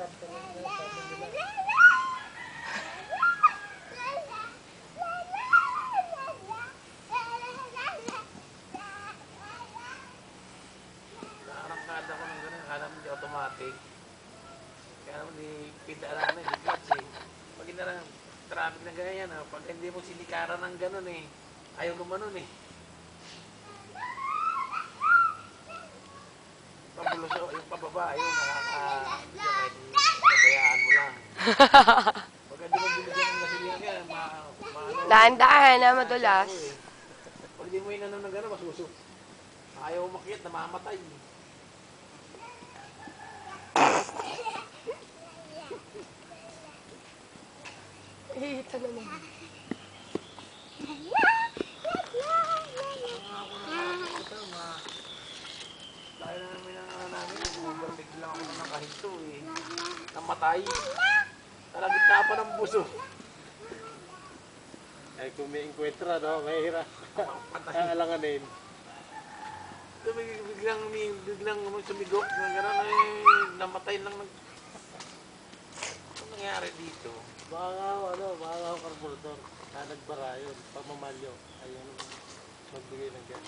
Naarangkada ko ng gano'n, akala mo di automatic. Kaya naman di pinta namin, di clutch eh. Pag inarang traffic na ganyan, pag hindi mo sinikaran ng gano'n eh, ayaw gumanon eh. Pabuloso, yung pababa, yun, pabayaan mo lang. Pag hindi mo binigyan ng gasolina yan, Dahan-dahan na madulas. Pag hindi mo inanon ng gano'n, masusok. Ayaw umakyat, namamatay. Ito naman. Dahil na namin ang namin, overtake lang ako ng nakahinto eh. Namatay. Talagit pa ng buso. Ay kung may encuentra, no? Mahirap. Alanganin. Biglang sumigok ng gano'n eh, namatay lang ng... Ano nangyari dito? Baka karburador. Nagbara yun, pamamalyo. Ayun, magbigay ng gas.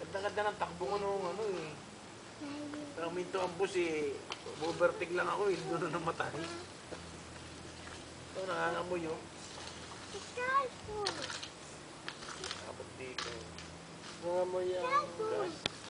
Ganda-ganda ng takbo ko nung ano eh. Pero minto ang bus eh, overtake lang ako eh, doon na namatay. Ito, nangangamoy yun. Dapat dito. Nangamoy ang gas.